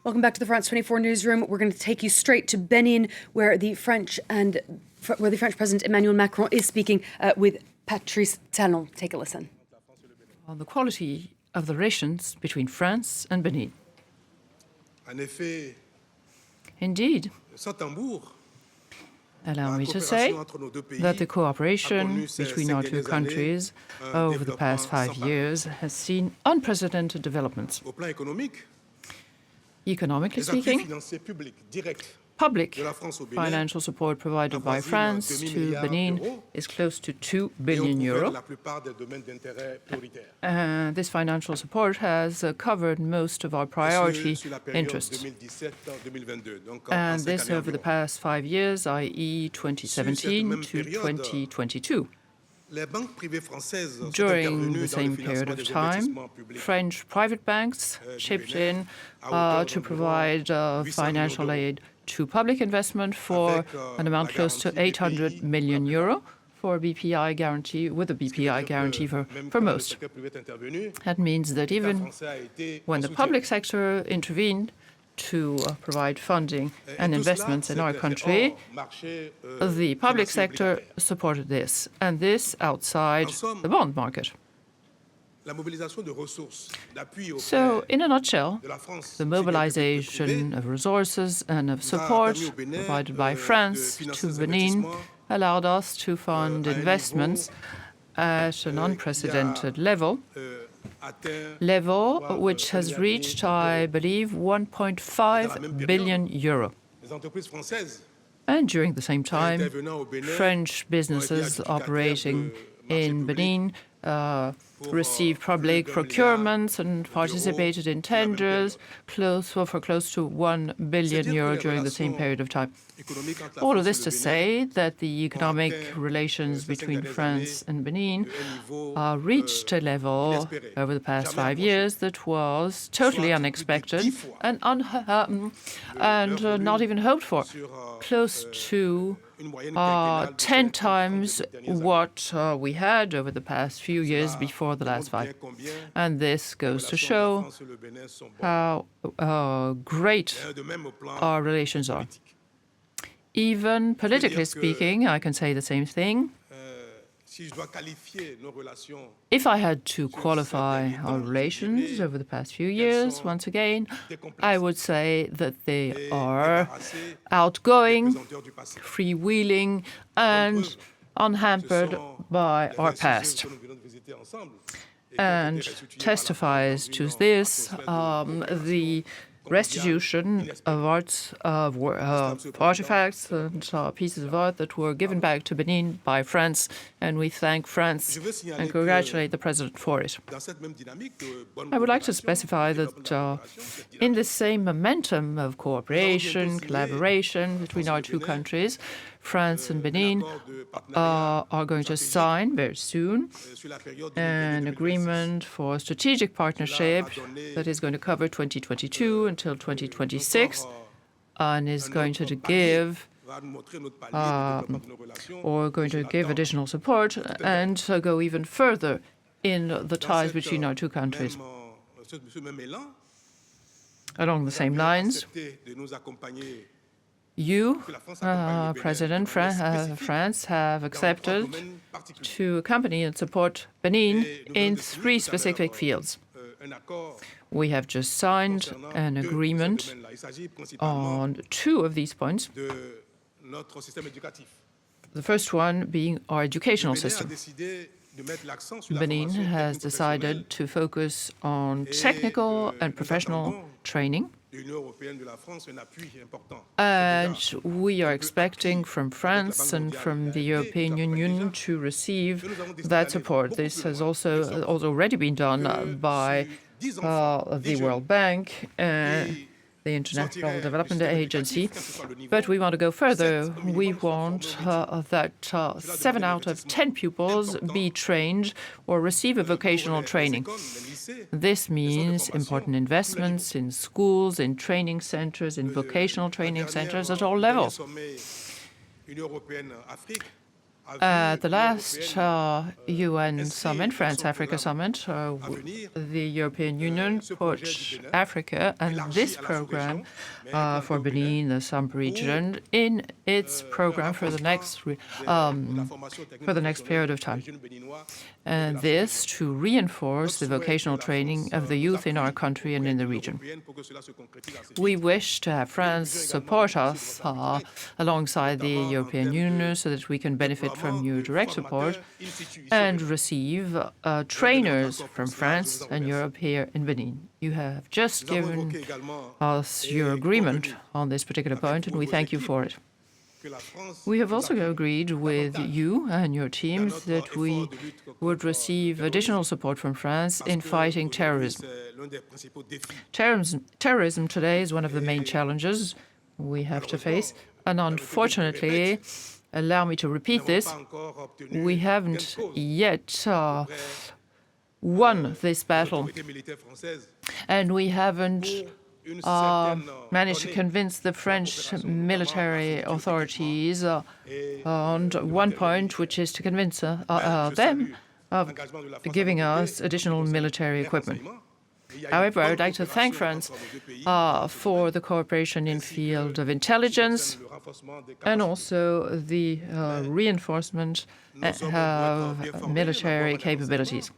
Welcome back to the France 24 newsroom. We're going to take you straight to Benin, where the French President Emmanuel Macron is speaking with Patrice Talon. Take a listen. On the quality of the relations between France and Benin. Indeed, allow me to say that the cooperation between our two countries over the past 5 years has seen unprecedented developments. Economically speaking, public financial support provided by France to Benin is close to 2 billion euro. This financial support has covered most of our priority interests. And this over the past 5 years, i.e. 2017 to 2022. During the same period of time, French private banks chipped in to provide financial aid to public investment for an amount close to 800 million euro for a BPI guarantee, with a BPI guarantee for most. That means that even when the public sector intervened to provide funding and investments in our country, the public sector supported this, and this outside the bond market. So, in a nutshell, the mobilization of resources and of support provided by France to Benin allowed us to fund investments at an unprecedented level which has reached, I believe, 1.5 billion euro. And during the same time, French businesses operating in Benin received public procurements and participated in tenders for close to 1 billion euro during the same period of time. All of this to say that the economic relations between France and Benin reached a level over the past 5 years that was totally unexpected and not even hoped for, close to 10 times what we had over the past few years before the last 5. And this goes to show how great our relations are. Even politically speaking, I can say the same thing. If I had to qualify our relations over the past few years, once again, I would say that they are outgoing, freewheeling, and unhampered by our past. And testifies to this the restitution of artifacts and pieces of art that were given back to Benin by France, and we thank France and congratulate the President for it. I would like to specify that in the same momentum of cooperation, collaboration between our two countries, France and Benin are going to sign very soon an agreement for strategic partnership that is going to cover 2022 until 2026 and is going to give additional support and go even further in the ties between our two countries. Along the same lines, you, President France, have accepted to accompany and support Benin in 3 specific fields. We have just signed an agreement on 2 of these points. The first one being our educational system. Benin has decided to focus on technical and professional training. And we are expecting from France and from the European Union to receive that support. This has also already been done by the World Bank and the International Development Agency. But we want to go further. We want that 7 out of 10 pupils be trained or receive a vocational training. This means important investments in schools, in training centers, in vocational training centers at all levels. At the last UN summit, France-Africa summit, the European Union put Africa and this program for Benin, the sub-region, in its program for the next period of time. And this to reinforce the vocational training of the youth in our country and in the region. We wish to have France support us alongside the European Union so that we can benefit from your direct support and receive trainers from France and Europe here in Benin. You have just given us your agreement on this particular point, and we thank you for it. We have also agreed with you and your teams that we would receive additional support from France in fighting terrorism. Terrorism today is one of the main challenges we have to face, and unfortunately, allow me to repeat this, we haven't yet won this battle, and we haven't managed to convince the French military authorities on one point, which is to convince them of giving us additional military equipment. However, I would like to thank France for the cooperation in field of intelligence and also the reinforcement of military capabilities.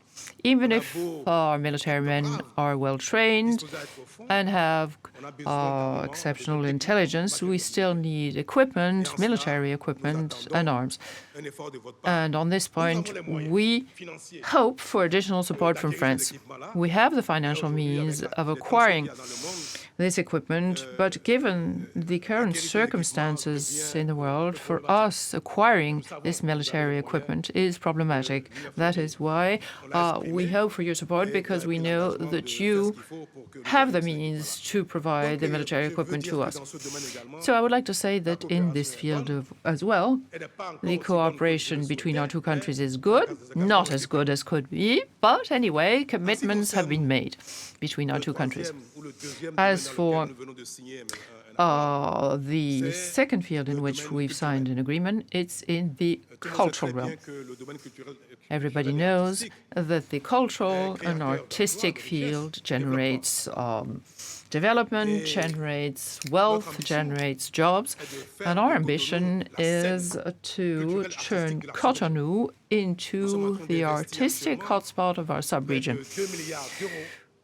Even if our military men are well trained and have exceptional intelligence, we still need equipment, military equipment, and arms. And on this point, we hope for additional support from France. We have the financial means of acquiring this equipment, but given the current circumstances in the world, for us acquiring this military equipment is problematic. That is why we hope for your support, because we know that you have the means to provide the military equipment to us. So I would like to say that in this field as well, the cooperation between our two countries is good, not as good as could be, but anyway, commitments have been made between our two countries. As for the second field in which we've signed an agreement, it's in the cultural realm. Everybody knows that the cultural and artistic field generates development, generates wealth, generates jobs, and our ambition is to turn Cotonou into the artistic hotspot of our sub-region.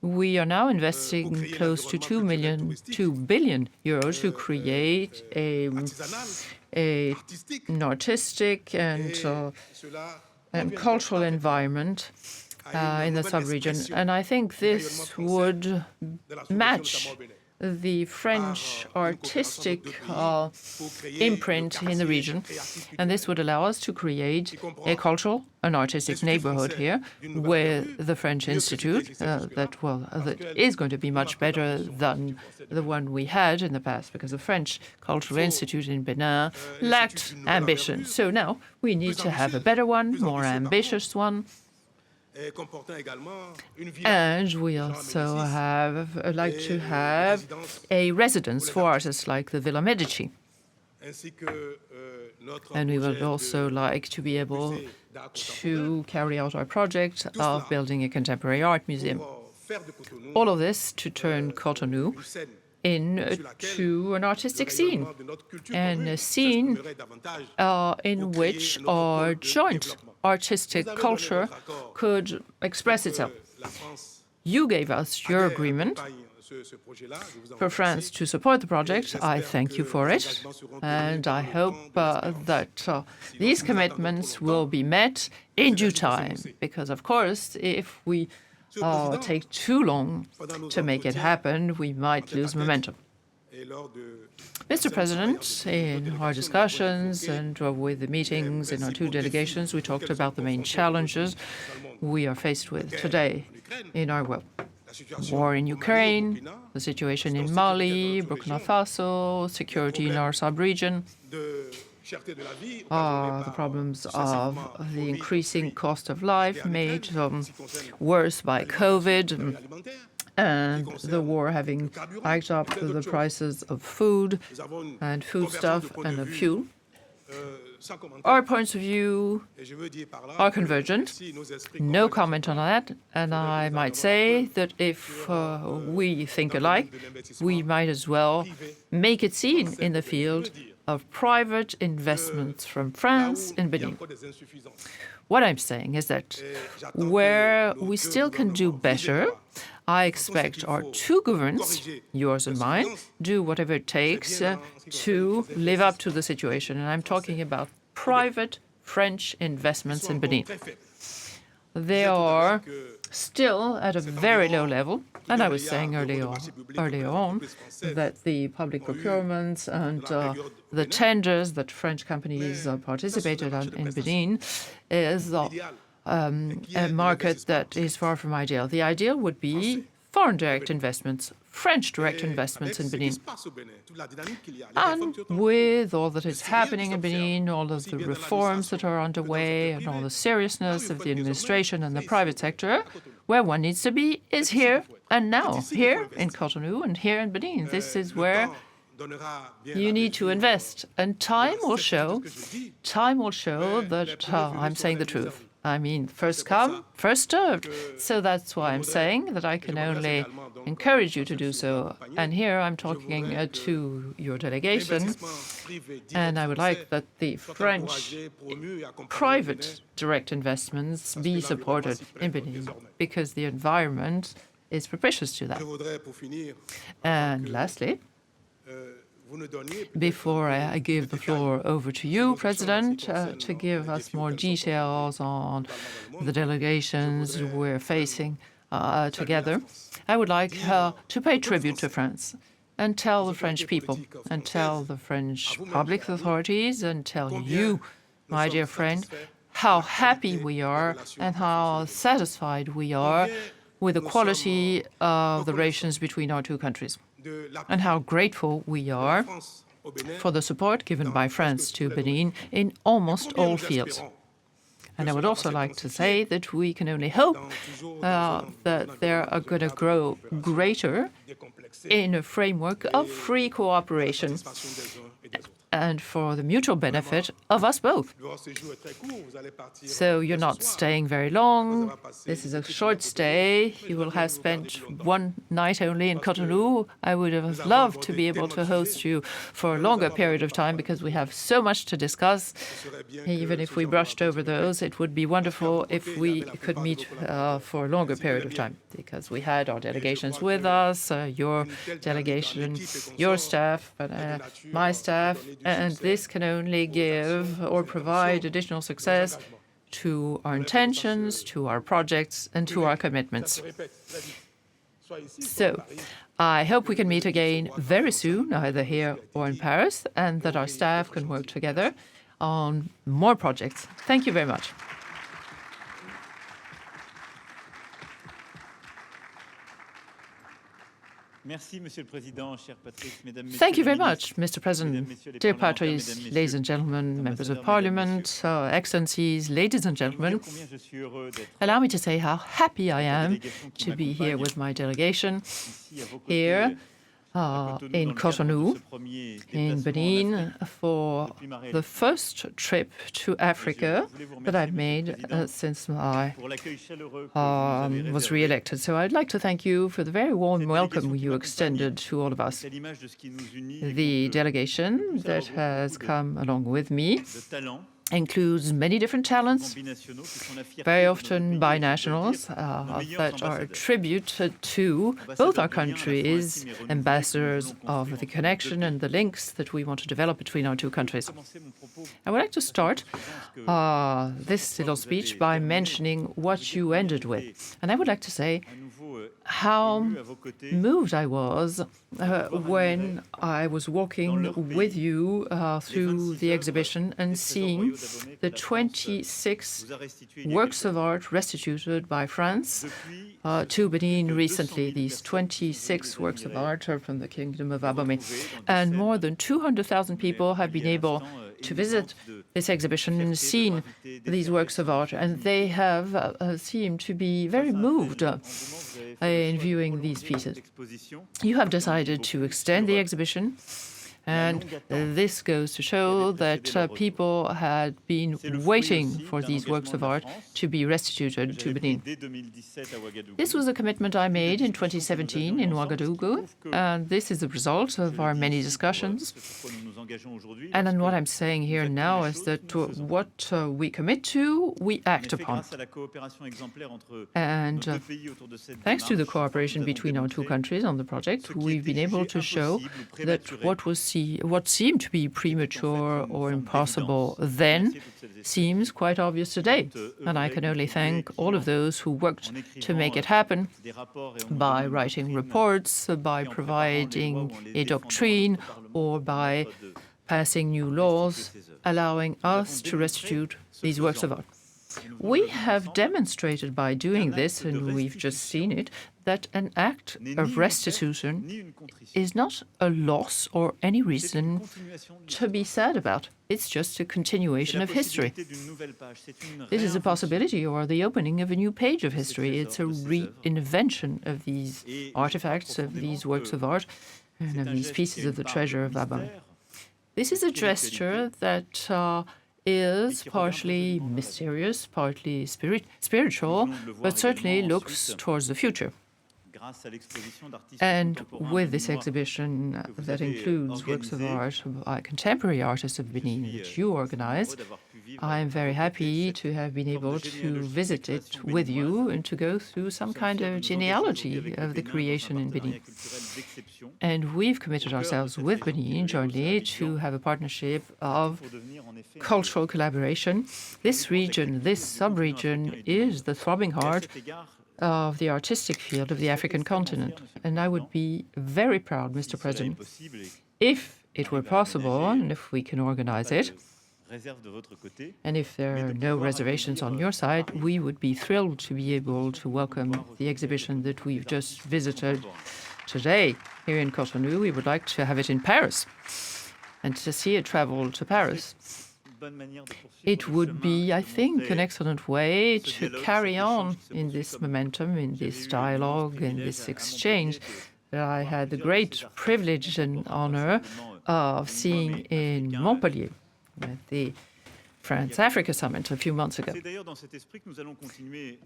We are now investing close to 2 billion euros to create an artistic and cultural environment in the sub-region. And I think this would match the French artistic imprint in the region. And this would allow us to create a cultural and artistic neighborhood here with the French Institute that is going to be much better than the one we had in the past, because the French Cultural Institute in Benin lacked ambition. So now we need to have a better one, more ambitious one. And we also like to have a residence for artists like the Villa Medici. And we would also like to be able to carry out our project of building a contemporary art museum. All of this to turn Cotonou into an artistic scene, and a scene in which our joint artistic culture could express itself. You gave us your agreement for France to support the project. I thank you for it, and I hope that these commitments will be met in due time, because, of course, if we take too long to make it happen, we might lose momentum. Mr. President, in our discussions and with the meetings in our two delegations, we talked about the main challenges we are faced with today in our world. War in Ukraine, the situation in Mali, Burkina Faso, security in our sub-region, the problems of the increasing cost of life made worse by COVID, and the war having hiked up the prices of food and foodstuff and of fuel. Our points of view are convergent. No comment on that. And I might say that if we think alike, we might as well make it seen in the field of private investments from France in Benin. What I'm saying is that where we still can do better, I expect our two governments, yours and mine, do whatever it takes to live up to the situation. And I'm talking about private French investments in Benin. They are still at a very low level. And I was saying earlier on that the public procurements and the tenders that French companies participated in Benin is a market that is far from ideal. The ideal would be foreign direct investments, French direct investments in Benin. And with all that is happening in Benin, all of the reforms that are underway, and all the seriousness of the administration and the private sector, where one needs to be is here and now, here in Cotonou and here in Benin. This is where you need to invest. And time will show that I'm saying the truth. I mean, first come, first served. So that's why I'm saying that I can only encourage you to do so. And here I'm talking to your delegation. And I would like that the French private direct investments be supported in Benin, because the environment is propitious to that. And lastly, before I give the floor over to you, President, to give us more details on the delegations we're facing together, I would like to pay tribute to France and tell the French people and tell the French public authorities and tell you, my dear friend, how happy we are and how satisfied we are with the quality of the relations between our two countries, and how grateful we are for the support given by France to Benin in almost all fields. And I would also like to say that we can only hope that they are going to grow greater in a framework of free cooperation and for the mutual benefit of us both. So you're not staying very long. This is a short stay. You will have spent one night only in Cotonou. I would have loved to be able to host you for a longer period of time because we have so much to discuss. Even if we brushed over those, it would be wonderful if we could meet for a longer period of time, because we had our delegations with us, your delegation, your staff, my staff, and this can only give or provide additional success to our intentions, to our projects, and to our commitments. So I hope we can meet again very soon, either here or in Paris, and that our staff can work together on more projects. Thank you very much. Thank you very much, Mr. President. Dear Patrice, ladies and gentlemen, members of Parliament, Excellencies, ladies and gentlemen, allow me to say how happy I am to be here with my delegation here in Cotonou, in Benin, for the first trip to Africa that I've made since I was re-elected. So I'd like to thank you for the very warm welcome you extended to all of us. The delegation that has come along with me includes many different talents, very often binationals, that are a tribute to both our countries, ambassadors of the connection and the links that we want to develop between our two countries. I would like to start this little speech by mentioning what you ended with. And I would like to say how moved I was when I was walking with you through the exhibition and seeing the 26 works of art restituted by France to Benin recently. These 26 works of art are from the Kingdom of Abomey. And more than 200,000 people have been able to visit this exhibition and seen these works of art, and they have seemed to be very moved in viewing these pieces. You have decided to extend the exhibition And this goes to show that people had been waiting for these works of art to be restituted to Benin. This was a commitment I made in 2017 in Ouagadougou, and this is the result of our many discussions. And then what I'm saying here now is that what we commit to, we act upon. And thanks to the cooperation between our two countries on the project, we've been able to show that what seemed to be premature or impossible then seems quite obvious today. And I can only thank all of those who worked to make it happen by writing reports, by providing a doctrine, or by passing new laws allowing us to restitute these works of art. We have demonstrated by doing this, and we've just seen it, that an act of restitution is not a loss or any reason to be sad about. It's just a continuation of history. It is a possibility or the opening of a new page of history. It's a reinvention of these artifacts, of these works of art, and of these pieces of the treasure of Abang. This is a gesture that is partly mysterious, partly spiritual, but certainly looks towards the future. And with this exhibition that includes works of art by contemporary artists of Benin, which you organized, I am very happy to have been able to visit it with you and to go through some kind of genealogy of the creation in Benin. And we've committed ourselves with Benin jointly to have a partnership of cultural collaboration. This region, this sub-region, is the throbbing heart of the artistic field of the African continent. And I would be very proud, Mr. President, if it were possible, and if we can organize it, and if there are no reservations on your side, we would be thrilled to be able to welcome the exhibition that we've just visited today here in Cotonou. We would like to have it in Paris and to see it travel to Paris. It would be, I think, an excellent way to carry on in this momentum, in this dialogue, in this exchange that I had the great privilege and honor of seeing in Montpellier at the France-Africa Summit a few months ago.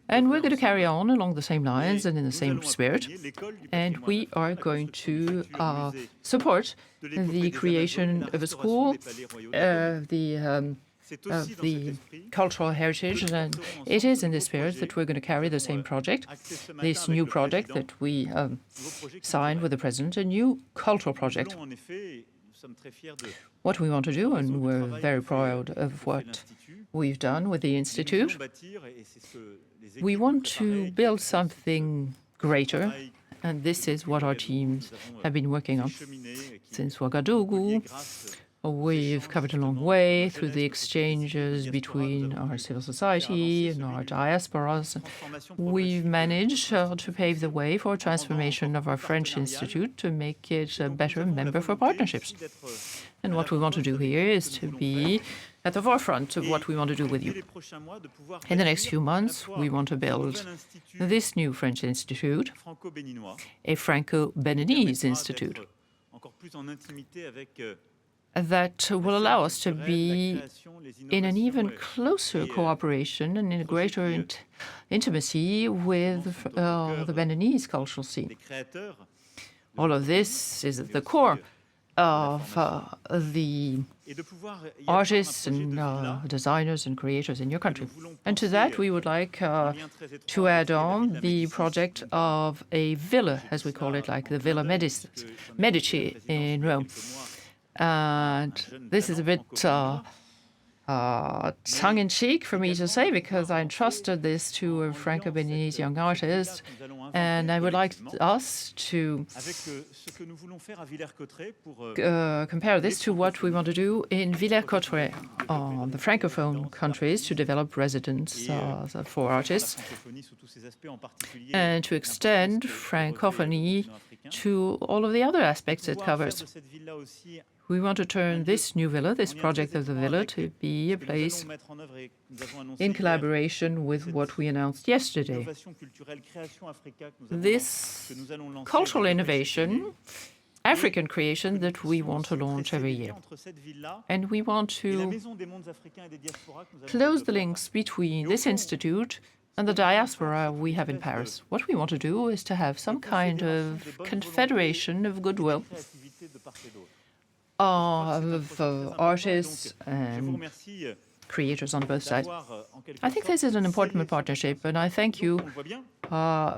And we're going to carry on along the same lines and in the same spirit. And we are going to support the creation of a school, of the cultural heritage. And it is in this spirit that we're going to carry the same project, this new project that we signed with the President, a new cultural project. What we want to do, and we're very proud of what we've done with the Institute, we want to build something greater, and this is what our teams have been working on. Since Ouagadougou, we've covered a long way through the exchanges between our civil society and our diasporas. We've managed to pave the way for transformation of our French Institute to make it a better member for partnerships. And what we want to do here is to be at the forefront of what we want to do with you. In the next few months, we want to build this new French Institute, a Franco-Beninese Institute, that will allow us to be in an even closer cooperation and in a greater intimacy with the Beninese cultural scene. All of this is at the core of the artists and designers and creators in your country. And to that, we would like to add on the project of a villa, as we call it, like the Villa Medici in Rome. And this is a bit tongue-in-cheek for me to say, because I entrusted this to a Franco-Beninese young artist, and I would like us to compare this to what we want to do in Villers-Cotterêts, on the Francophone countries, to develop residence for artists, and to extend Francophony to all of the other aspects it covers. We want to turn this new villa, this project of the villa, to be a place in collaboration with what we announced yesterday. This cultural innovation African creation that we want to launch every year. And we want to close the links between this institute and the diaspora we have in Paris. What we want to do is to have some kind of confederation of goodwill of artists and creators on both sides. I think this is an important partnership, and I thank you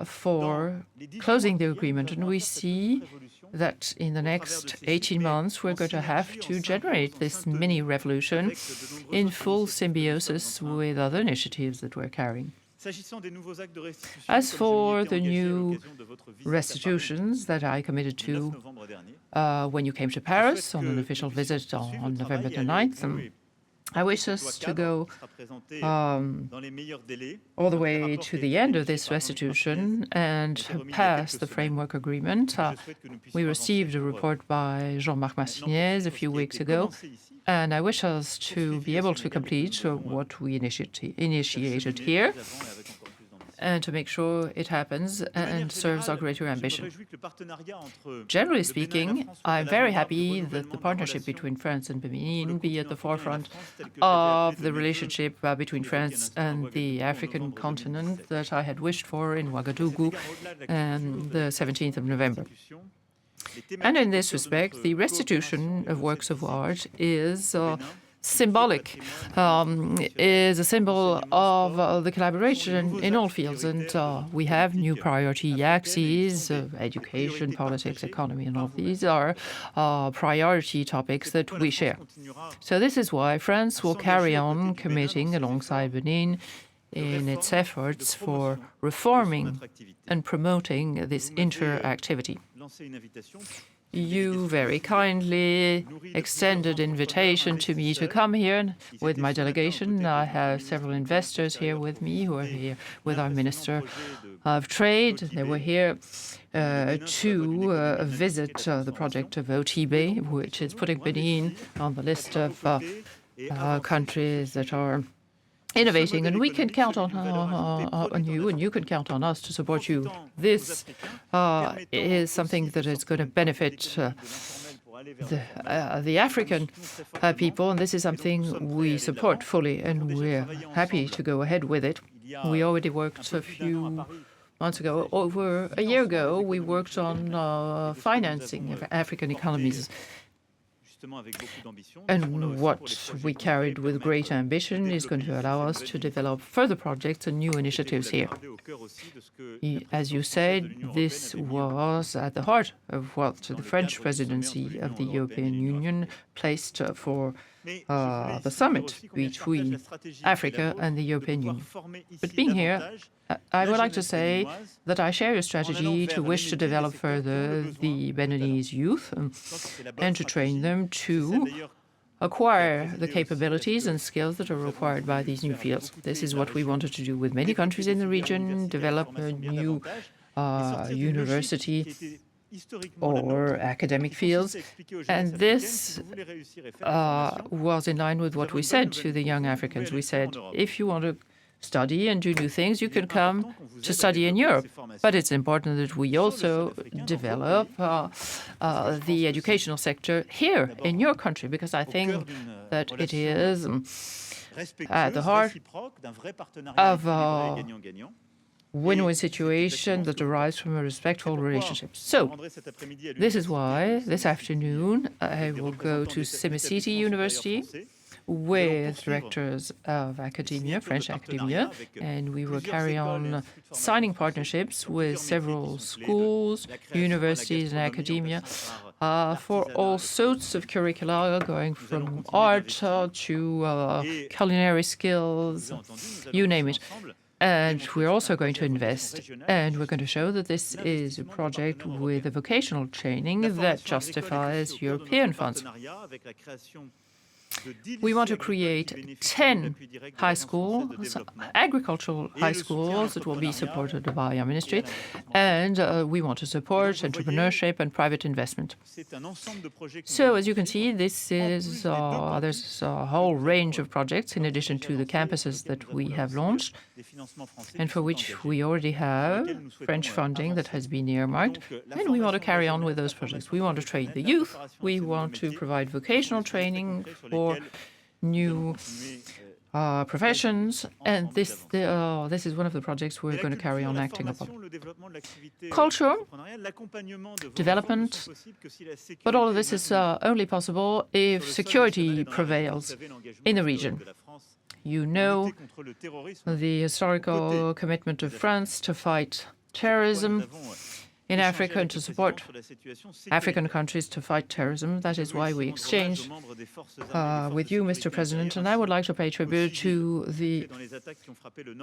for closing the agreement. And we see that in the next 18 months, we're going to have to generate this mini revolution in full symbiosis with other initiatives that we're carrying. As for the new restitutions that I committed to when you came to Paris on an official visit on November the 9th, I wish us to go all the way to the end of this restitution and pass the framework agreement. We received a report by Jean-Marc Massignes a few weeks ago, and I wish us to be able to complete what we initiated here and to make sure it happens and serves our greater ambition. Generally speaking, I'm very happy that the partnership between France and Benin be at the forefront of the relationship between France and the African continent that I had wished for in Ouagadougou on the 17th of November. And in this respect, the restitution of works of art is symbolic, is a symbol of the collaboration in all fields. And we have new priority axes, education, politics, economy, and all of these are priority topics that we share. So this is why France will carry on committing alongside Benin in its efforts for reforming and promoting this interactivity. You very kindly extended invitation to me to come here with my delegation. I have several investors here with me who are here with our Minister of Trade. They were here to visit the project of OTB, which is putting Benin on the list of countries that are innovating, and we can count on you, and you can count on us to support you. This is something that is going to benefit the African people, and this is something we support fully, and we're happy to go ahead with it. We already worked a few months ago, over a year ago, we worked on financing of African economies. And what we carried with great ambition is going to allow us to develop further projects and new initiatives here. As you said, this was at the heart of what the French presidency of the European Union placed for the summit between Africa and the European Union. But being here, I would like to say that I share your strategy to wish to develop further the Beninese youth and to train them to acquire the capabilities and skills that are required by these new fields. This is what we wanted to do with many countries in the region, develop a new university or academic fields. And this was in line with what we said to the young Africans. We said, if you want to study and do new things, you can come to study in Europe. But it's important that we also develop the educational sector here in your country, because I think that it is at the heart of a win-win situation that derives from a respectful relationship. So, this is why this afternoon I will go to Simicity University with directors of academia, French academia, and we will carry on signing partnerships with several schools, universities, and academia for all sorts of curricula, going from art to culinary skills, you name it. And we're also going to invest, and we're going to show that this is a project with a vocational training that justifies European funds. We want to create 10 high schools, agricultural high schools that will be supported by our ministry, and we want to support entrepreneurship and private investment. So, as you can see, this is there's a whole range of projects in addition to the campuses that we have launched, and for which we already have French funding that has been earmarked, and we want to carry on with those projects. We want to train the youth, we want to provide vocational training for new professions, and this is one of the projects we're going to carry on acting upon. Culture, development, but all of this is only possible if security prevails in the region. You know the historical commitment of France to fight terrorism in Africa and to support African countries to fight terrorism. That is why we exchanged with you, Mr. President, and I would like to pay tribute to the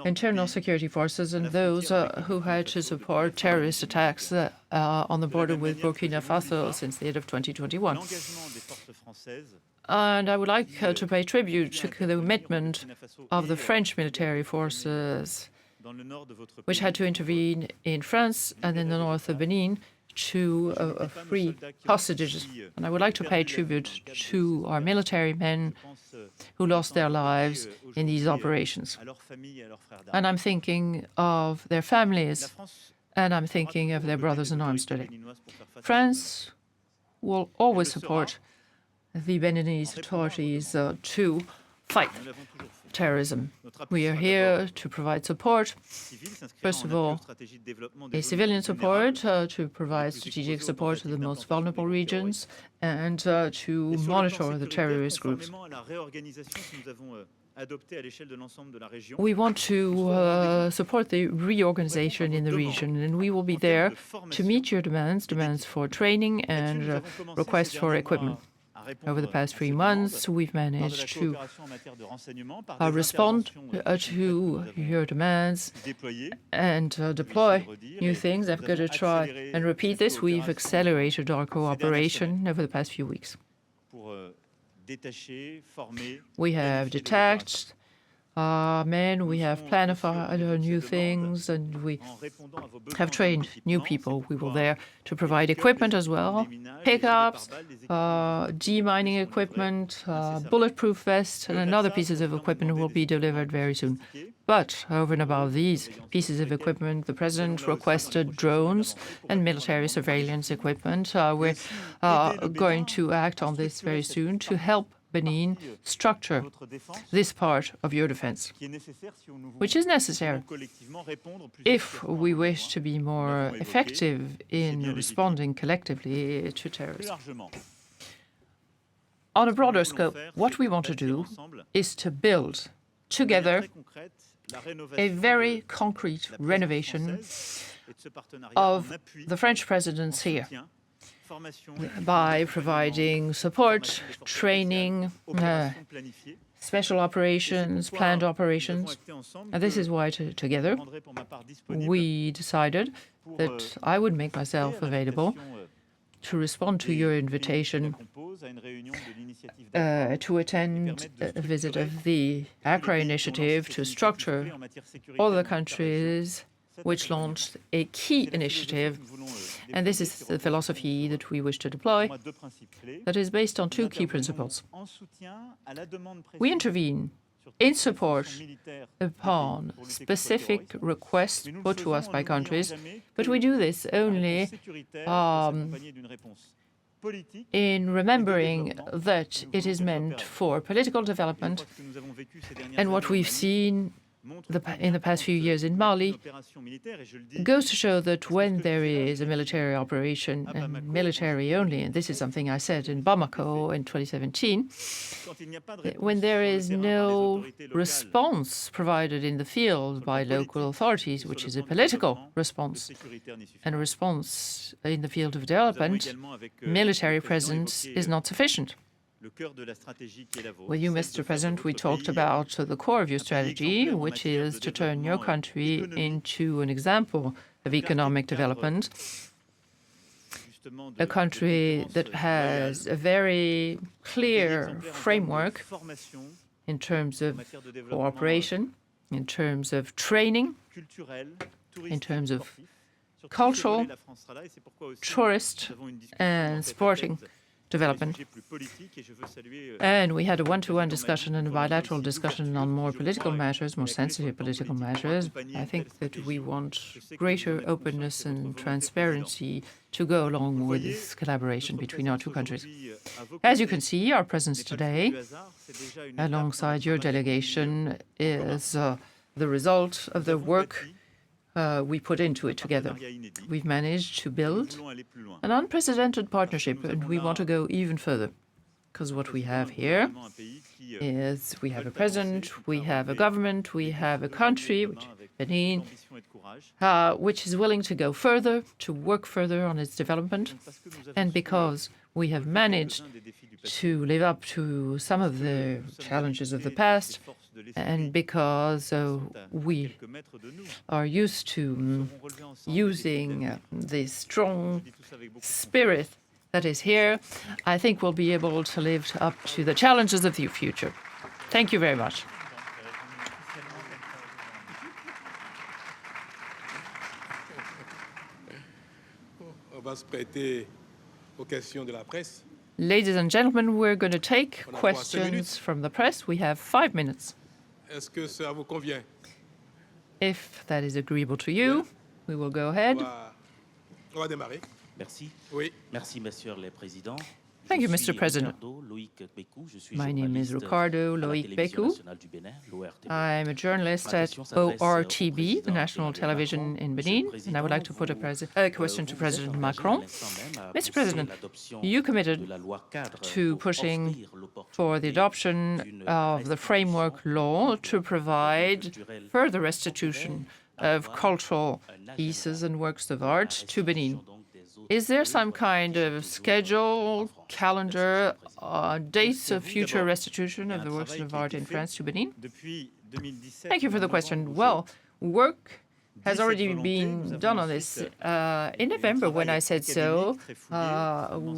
internal security forces and those who had to support terrorist attacks on the border with Burkina Faso since the end of 2021. And I would like to pay tribute to the commitment of the French military forces, which had to intervene in France and in the north of Benin to free hostages. And I would like to pay tribute to our military men who lost their lives in these operations. And I'm thinking of their families, and I'm thinking of their brothers in arms today. France will always support the Beninese authorities to fight terrorism. We are here to provide support. First of all, a civilian support to provide strategic support to the most vulnerable regions and to monitor the terrorist groups. We want to support the reorganization in the region, and we will be there to meet your demands for training and requests for equipment. Over the past 3 months, we've managed to respond to your demands and deploy new things. I'm going to try and repeat this. We've accelerated our cooperation over the past few weeks. We have detached men, we have planned new things, and we have trained new people. We will there to provide equipment as well, pickups, demining equipment, bulletproof vests, and other pieces of equipment will be delivered very soon. But over and above these pieces of equipment, the President requested drones and military surveillance equipment. We're going to act on this very soon to help Benin structure this part of your defense, which is necessary if we wish to be more effective in responding collectively to terrorism. On a broader scope, what we want to do is to build together a very concrete renovation of the French presence here, by providing support, training, special operations, planned operations. And this is why together we decided that I would make myself available to respond to your invitation to attend a visit of the Accra initiative to structure all the countries which launched a key initiative. And this is the philosophy that we wish to deploy, that is based on 2 key principles. We intervene in support upon specific requests put to us by countries, but we do this only in remembering that it is meant for political development. And what we've seen in the past few years in Mali goes to show that when there is a military operation, and military only, and this is something I said in Bamako in 2017, when there is no response provided in the field by local authorities, which is a political response, and a response in the field of development, military presence is not sufficient. With you, Mr. President, we talked about the core of your strategy, which is to turn your country into an example of economic development. a country that has a very clear framework in terms of cooperation, in terms of training, in terms of cultural, tourist, and sporting development. And we had a one-to-one discussion and a bilateral discussion on more political matters, more sensitive political matters. I think that we want greater openness and transparency to go along with this collaboration between our two countries. As you can see, our presence today, alongside your delegation, is the result of the work we put into it together. We've managed to build an unprecedented partnership, and we want to go even further. Because what we have here is we have a president, we have a government, we have a country, which is Benin, which is willing to go further, to work further on its development. And because we have managed to live up to some of the challenges of the past, and because we are used to using the strong spirit that is here, I think we'll be able to live up to the challenges of the future. Thank you very much. Ladies and gentlemen, we're going to take questions from the press. We have 5 minutes. If that is agreeable to you, we will go ahead. Thank you, Mr. President. My name is Ricardo Loïc Bekou. I'm a journalist at ORTB, the national television in Benin, and I would like to put a question to President Macron. Mr. President, you committed to pushing for the adoption of the framework law to provide further restitution of cultural pieces and works of art to Benin. Is there some kind of schedule, calendar, dates of future restitution of the works of art in France to Benin? Thank you for the question. Well, work has already been done on this. In November, when I said so,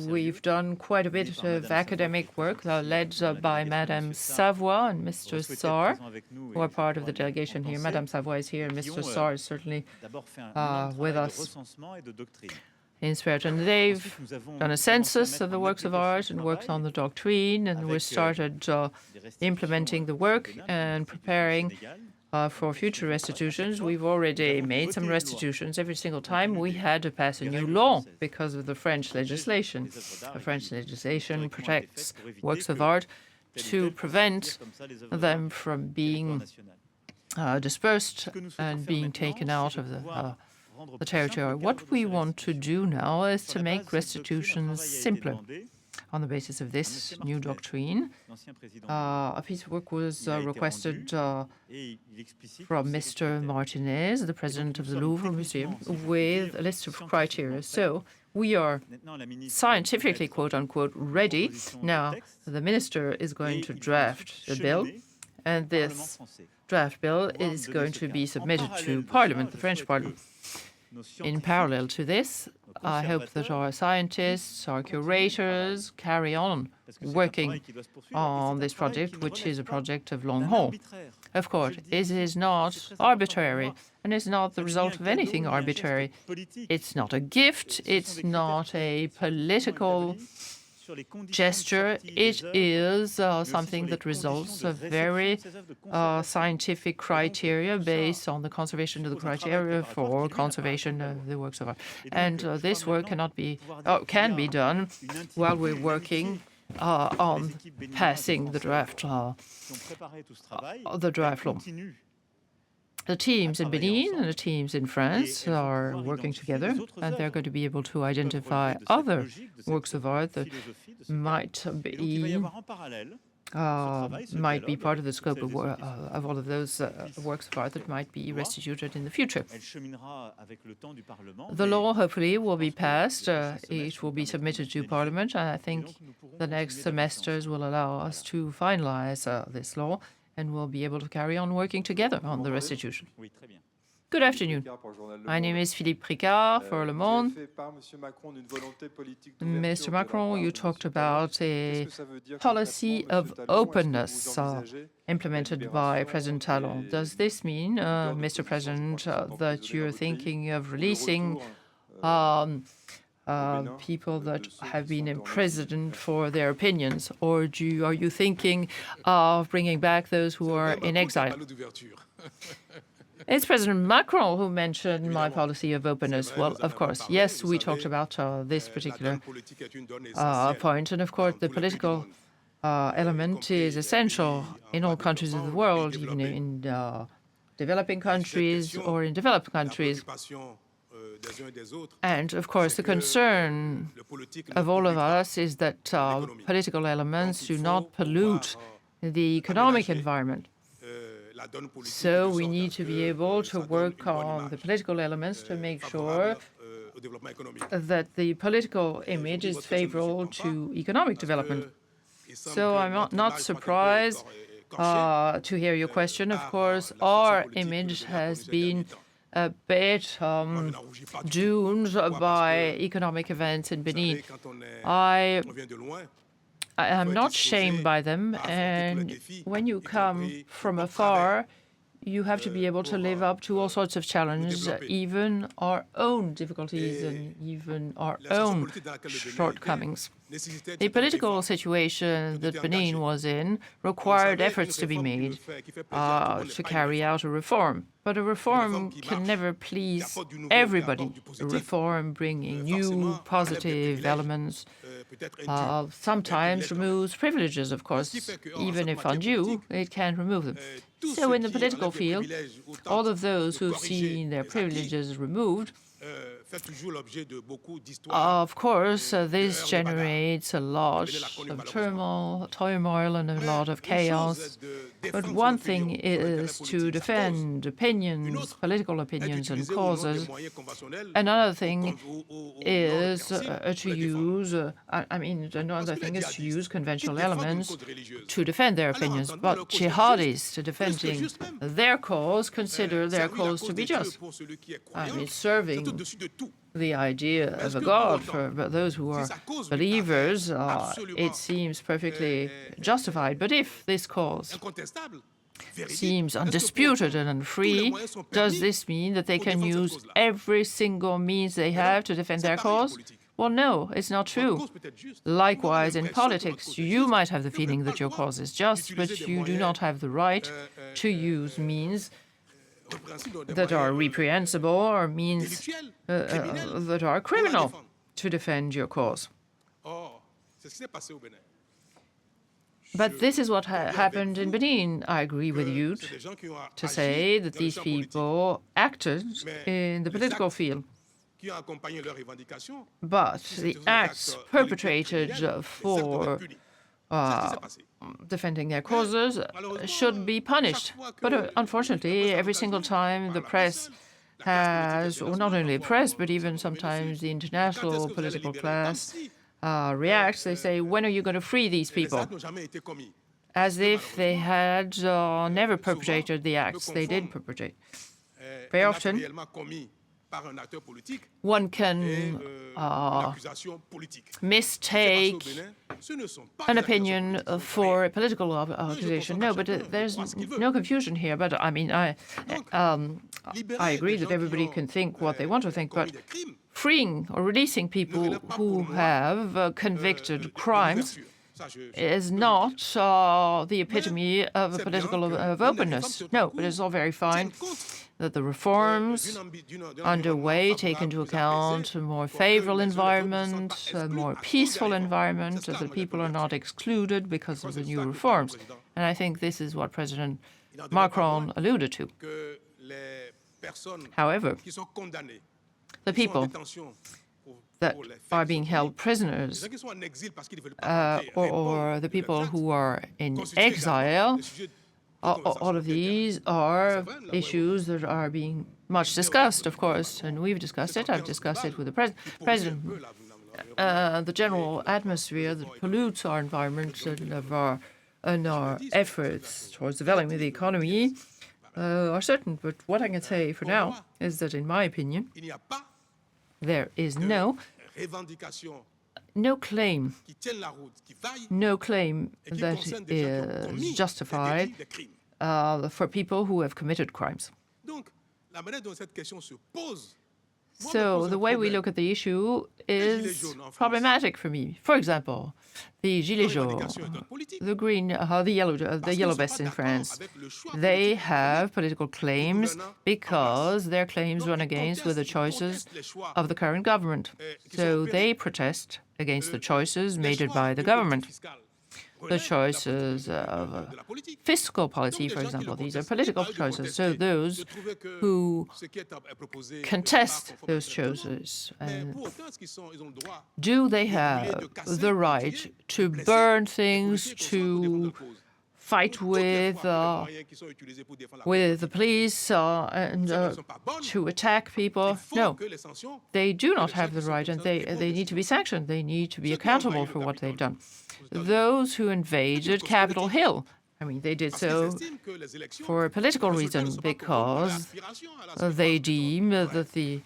we've done quite a bit of academic work led by Madame Savoy and Mr. Sarr, who are part of the delegation here. Madame Savoy is here, and Mr. Sarr is certainly with us in spirit. And they've done a census of the works of art and worked on the doctrine, and we started implementing the work and preparing for future restitutions. We've already made some restitutions. Every single time we had to pass a new law because of the French legislation. The French legislation protects works of art to prevent them from being dispersed and being taken out of the territory. What we want to do now is to make restitutions simpler. On the basis of this new doctrine, a piece of work was requested from Mr. Martinez, the president of the Louvre Museum, with a list of criteria. So we are scientifically, quote unquote, ready. Now, the minister is going to draft a bill, and this draft bill is going to be submitted to Parliament, the French Parliament. In parallel to this, I hope that our scientists, our curators carry on working on this project, which is a project of long haul. Of course, it is not arbitrary, and it's not the result of anything arbitrary. It's not a gift, it's not a political gesture. It is something that results of very scientific criteria based on the conservation of the criteria for conservation of the works of art. And this work can be done while we're working on passing the draft law. The teams in Benin and the teams in France are working together, and they're going to be able to identify other works of art that might be part of the scope of all of those works of art that might be restituted in the future. The law, hopefully, will be passed. It will be submitted to Parliament, and I think the next semesters will allow us to finalize this law, and we'll be able to carry on working together on the restitution. Good afternoon. My name is Philippe Ricard for Le Monde. Mr. Macron, you talked about a policy of openness implemented by President Talon. Does this mean, Mr. President, that you're thinking of releasing people that have been imprisoned for their opinions, or are you thinking of bringing back those who are in exile? It's President Macron who mentioned my policy of openness. Well, of course, yes, we talked about this particular point. And of course, the political element is essential in all countries of the world, even in developing countries or in developed countries. And of course, the concern of all of us is that political elements do not pollute the economic environment. So we need to be able to work on the political elements to make sure that the political image is favorable to economic development. So I'm not surprised to hear your question. Of course, our image has been a bit doomed by economic events in Benin. I am not shamed by them, and when you come from afar, you have to be able to live up to all sorts of challenges, even our own difficulties and even our own shortcomings. The political situation that Benin was in required efforts to be made to carry out a reform. But a reform can never please everybody. A reform bringing new positive elements sometimes removes privileges, of course. Even if undue, it can remove them. So in the political field, all of those who've seen their privileges removed, of course, this generates a lot of turmoil and a lot of chaos. But one thing is to defend opinions, political opinions and causes. Another thing is to use conventional elements to defend their opinions. But jihadists defending their cause consider their cause to be just. Serving the idea of a God for those who are believers, it seems perfectly justified. But if this cause seems undisputed and unfree, does this mean that they can use every single means they have to defend their cause? Well, no, it's not true. Likewise, in politics, you might have the feeling that your cause is just, but you do not have the right to use means that are reprehensible or means that are criminal to defend your cause. But this is what happened in Benin. I agree with you to say that these people acted in the political field. But the acts perpetrated for defending their causes should be punished. But unfortunately, every single time the press has, or not only the press, but even sometimes the international political class reacts, they say, when are you going to free these people? As if they had never perpetrated the acts they did perpetrate. Very often, one can mistake an opinion for a political accusation. No, but there's no confusion here. But I mean, I agree that everybody can think what they want to think, but freeing or releasing people who have convicted crimes is not the epitome of a political openness. No, but it's all very fine that the reforms underway take into account a more favorable environment, a more peaceful environment, that the people are not excluded because of the new reforms. And I think this is what President Macron alluded to. However, the people that are being held prisoners, or the people who are in exile, all of these are issues that are being much discussed, of course, and we've discussed it. I've discussed it with the president. The general atmosphere that pollutes our environment and our efforts towards developing the economy are certain. But what I can say for now is that, in my opinion, there is no claim that is justified for people who have committed crimes. So the way we look at the issue is problematic for me. For example, the Gilets jaunes, the yellow vests in France, they have political claims because their claims run against with the choices of the current government. So they protest against the choices made by the government. The choices of fiscal policy, for example, these are political choices. So those who contest those choices, do they have the right to burn things, to fight with the police and to attack people? No, they do not have the right, and they need to be sanctioned. They need to be accountable for what they've done. Those who invaded Capitol Hill, I mean, they did so for a political reason, because they deem that the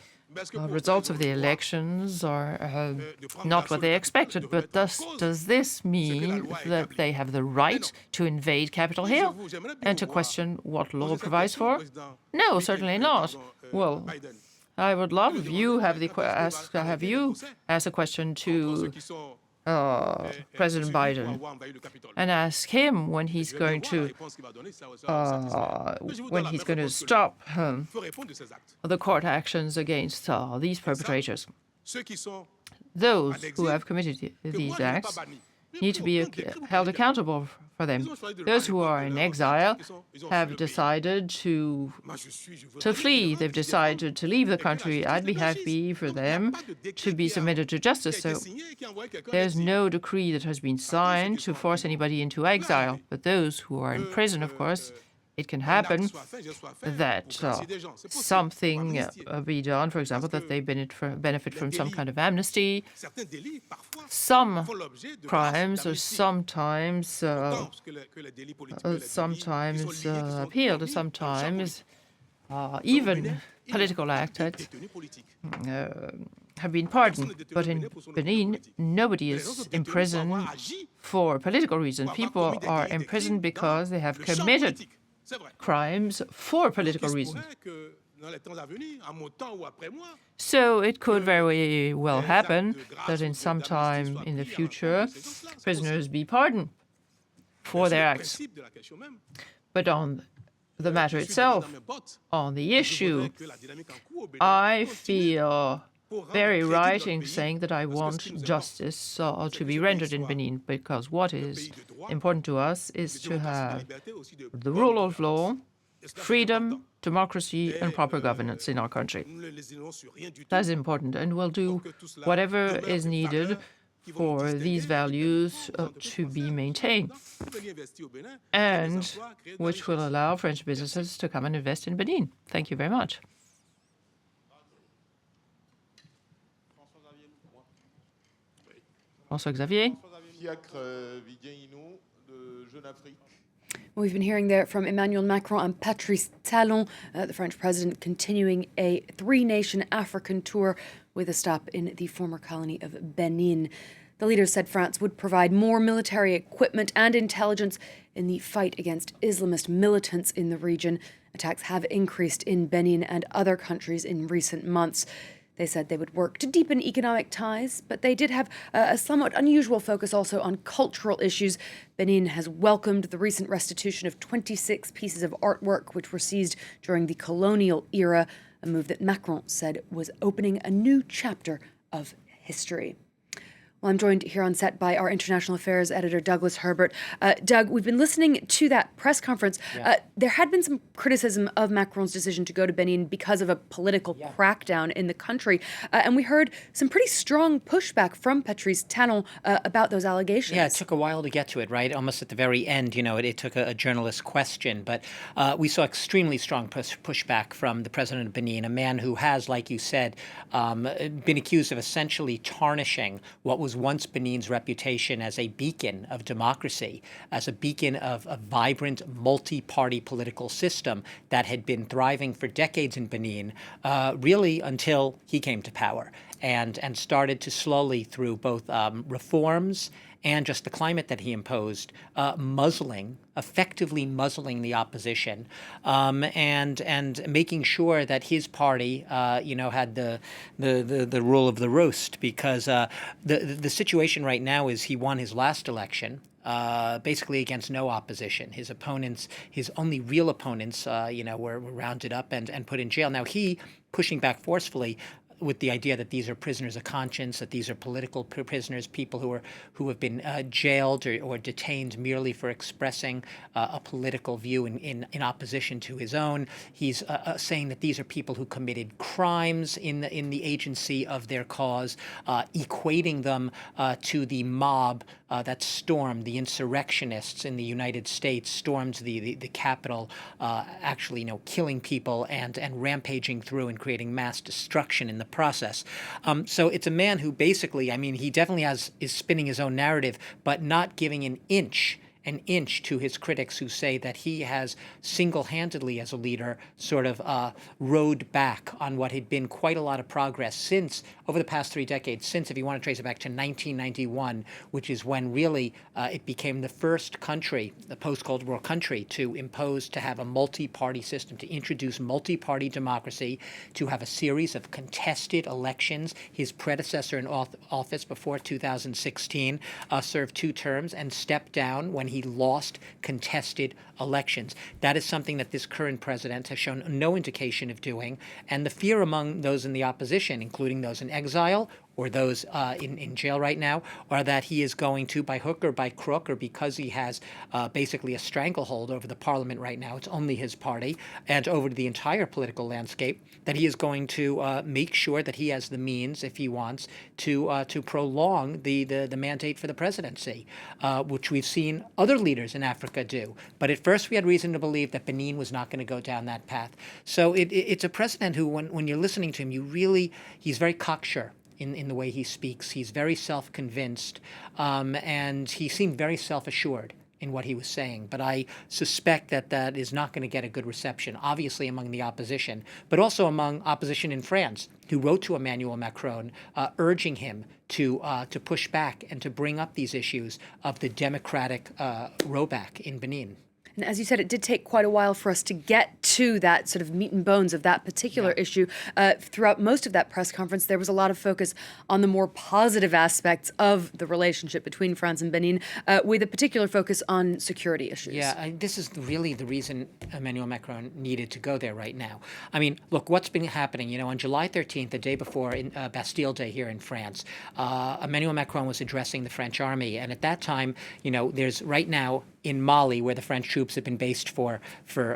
results of the elections are not what they expected. But does this mean that they have the right to invade Capitol Hill and to question what law provides for? No, certainly not. Well, I would love if you have ask a question to President Biden and ask him when he's going to stop the court actions against these perpetrators. Those who have committed these acts need to be held accountable for them. Those who are in exile have decided to flee. They've decided to leave the country. I'd be happy for them to be submitted to justice. So there's no decree that has been signed to force anybody into exile. But those who are in prison, of course, it can happen that something be done, for example, that they benefit from some kind of amnesty. Some crimes are sometimes appealed, sometimes even political acts have been pardoned. But in Benin, nobody is imprisoned for political reasons. People are imprisoned because they have committed crimes for political reasons. So it could very well happen that in some time in the future, prisoners be pardoned for their acts. But on the matter itself, on the issue, I feel very right in saying that I want justice to be rendered in Benin, because what is important to us is to have the rule of law, freedom, democracy, and proper governance in our country. That's important, and we'll do whatever is needed for these values to be maintained, and which will allow French businesses to come and invest in Benin. Thank you very much. François-Xavier. We've been hearing there from Emmanuel Macron and Patrice Talon, the French president, continuing a three-nation African tour with a stop in the former colony of Benin. The leaders said France would provide more military equipment and intelligence in the fight against Islamist militants in the region. Attacks have increased in Benin and other countries in recent months. They said they would work to deepen economic ties, but they did have a somewhat unusual focus also on cultural issues. Benin has welcomed the recent restitution of 26 pieces of artwork which were seized during the colonial era, a move that Macron said was opening a new chapter of history. Well, I'm joined here on set by our international affairs editor, Douglas Herbert. Doug, we've been listening to that press conference. Yeah. There had been some criticism of Macron's decision to go to Benin because of a political crackdown in the country. And we heard some pretty strong pushback from Patrice Talon about those allegations. Yeah, it took a while to get to it, right? Almost at the very end, it took a journalist's question. But we saw extremely strong pushback from the president of Benin, a man who has, like you said, been accused of essentially tarnishing what was was once Benin's reputation as a beacon of democracy, as a beacon of a vibrant multi-party political system that had been thriving for decades in Benin, really until he came to power and started to slowly, through both reforms and just the climate that he imposed, effectively muzzling the opposition, and making sure that his party, had the rule of the roost. Because the situation right now is he won his last election. Basically against no opposition. His opponents, his only real opponents, were rounded up and put in jail. Now he, pushing back forcefully, with the idea that these are prisoners of conscience, that these are political prisoners, people who have been jailed or detained merely for expressing a political view in opposition to his own. He's saying that these are people who committed crimes in the agency of their cause, equating them to the mob that stormed, the insurrectionists in the United States stormed the Capitol, actually, killing people and rampaging through and creating mass destruction in the process. So it's a man who basically, he definitely is spinning his own narrative, but not giving an inch to his critics who say that he has single-handedly, as a leader, sort of rode back on what had been quite a lot of progress since, over the past 3 decades, since, if you want to trace it back to 1991, which is when really it became the first country, the post-Cold War country, to have a multi-party system, to introduce multi-party democracy, to have a series of contested elections. His predecessor in office before 2016 served 2 terms and stepped down when he lost contested elections. That is something that this current president has shown no indication of doing. And the fear among those in the opposition, including those in exile or those in jail right now, are that he is going to, by hook or by crook, or because he has basically a stranglehold over the parliament right now, it's only his party, and over the entire political landscape, that he is going to make sure that he has the means, if he wants, to prolong the mandate for the presidency, which we've seen other leaders in Africa do. But at first we had reason to believe that Benin was not going to go down that path. So it's a president who, when you're listening to him, he's very cocksure in the way he speaks. He's very self-convinced, and he seemed very self-assured in what he was saying. But I suspect that is not going to get a good reception, obviously among the opposition, but also among opposition in France, who wrote to Emmanuel Macron urging him to push back and to bring up these issues of the democratic rollback in Benin. And as you said, it did take quite a while for us to get to that sort of meat and bones of that particular issue. Throughout most of that press conference, there was a lot of focus on the more positive aspects of the relationship between France and Benin, with a particular focus on security issues. Yeah, this is really the reason Emmanuel Macron needed to go there right now. Look, what's been happening, on July 13th, the day before Bastille Day here in France, Emmanuel Macron was addressing the French army. And at that time, there's right now in Mali, where the French troops have been based for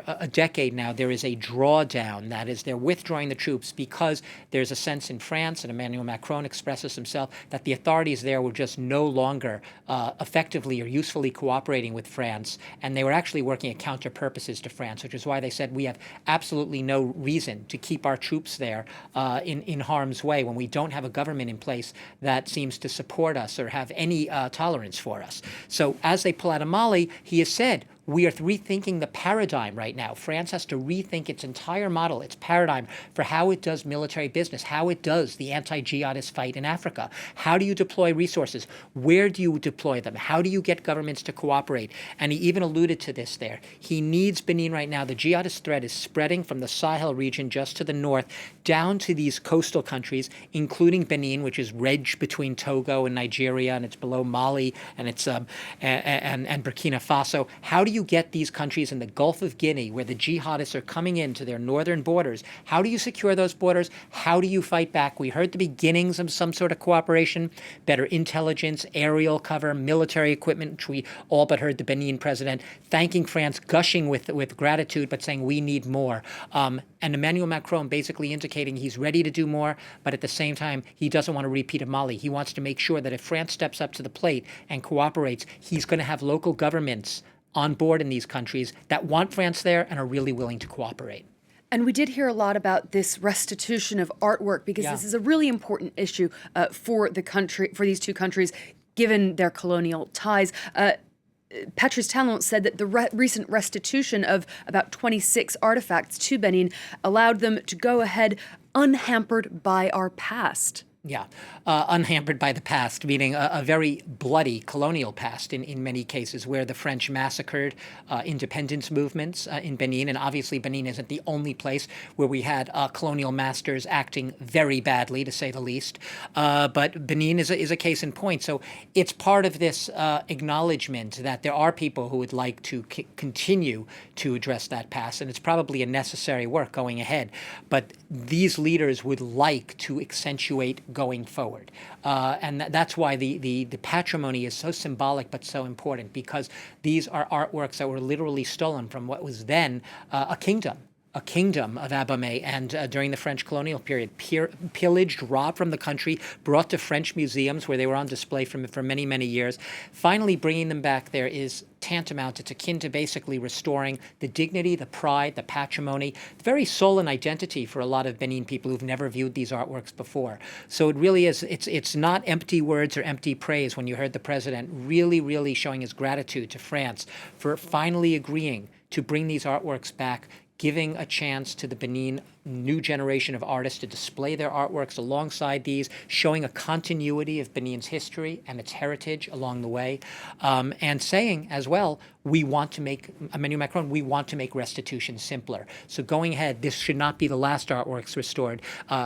a decade now, there is a drawdown. That is, they're withdrawing the troops because there's a sense in France, and Emmanuel Macron expresses himself, that the authorities there were just no longer effectively or usefully cooperating with France, and they were actually working at counter purposes to France, which is why they said we have absolutely no reason to keep our troops there in harm's way when we don't have a government in place that seems to support us or have any tolerance for us. So as they pull out of Mali, he has said, we are rethinking the paradigm right now. France has to rethink its entire model, its paradigm for how it does military business, how it does the anti-jihadist fight in Africa. How do you deploy resources? Where do you deploy them? How do you get governments to cooperate? And he even alluded to this there. He needs Benin right now. The jihadist threat is spreading from the Sahel region just to the north down to these coastal countries, including Benin, which is wedged between Togo and Nigeria, and it's below Mali, and it's and Burkina Faso. How do you get these countries in the Gulf of Guinea, where the jihadists are coming into their northern borders? How do you secure those borders? How do you fight back? We heard the beginnings of some sort of cooperation, better intelligence, aerial cover, military equipment, which we all but heard the Benin president thanking France, gushing with gratitude, but saying we need more. And Emmanuel Macron basically indicating he's ready to do more, but at the same time, he doesn't want to repeat of Mali. He wants to make sure that if France steps up to the plate and cooperates, he's going to have local governments on board in these countries that want France there and are really willing to cooperate. And we did hear a lot about this restitution of artwork because this is a really important issue for the country, for these two countries, given their colonial ties. Patrice Talon said that the recent restitution of about 26 artifacts to Benin allowed them to go ahead unhampered by our past. Yeah, unhampered by the past, meaning a very bloody colonial past in many cases, where the French massacred independence movements in Benin. And obviously, Benin isn't the only place where we had colonial masters acting very badly, to say the least. But Benin is a case in point. So it's part of this acknowledgement that there are people who would like to continue to address that past. And it's probably a necessary work going ahead. But these leaders would like to accentuate going forward. And that's why the patrimony is so symbolic but so important, because these are artworks that were literally stolen from what was then a kingdom of Abomey, and during the French colonial period, pillaged, robbed from the country, brought to French museums where they were on display for many, many years. Finally, bringing them back there is tantamount. It's akin to basically restoring the dignity, the pride, the patrimony, the very soul and identity for a lot of Benin people who've never viewed these artworks before. So it really is, it's not empty words or empty praise when you heard the president really, really showing his gratitude to France for finally agreeing to bring these artworks back, giving a chance to the Benin new generation of artists to display their artworks alongside these, showing a continuity of Benin's history and its heritage along the way, and saying as well, we want to make, Emmanuel Macron, we want to make restitution simpler. So going ahead, this should not be the last artworks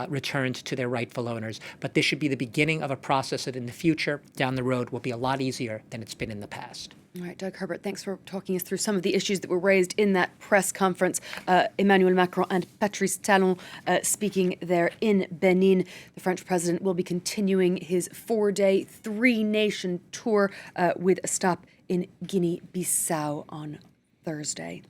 returned to their rightful owners, but this should be the beginning of a process that in the future, down the road, will be a lot easier than it's been in the past. All right, Doug Herbert, thanks for talking us through some of the issues that were raised in that press conference. Emmanuel Macron and Patrice Talon speaking there in Benin. The French president will be continuing his 4-day, 3-nation tour with a stop in Guinea-Bissau on Thursday.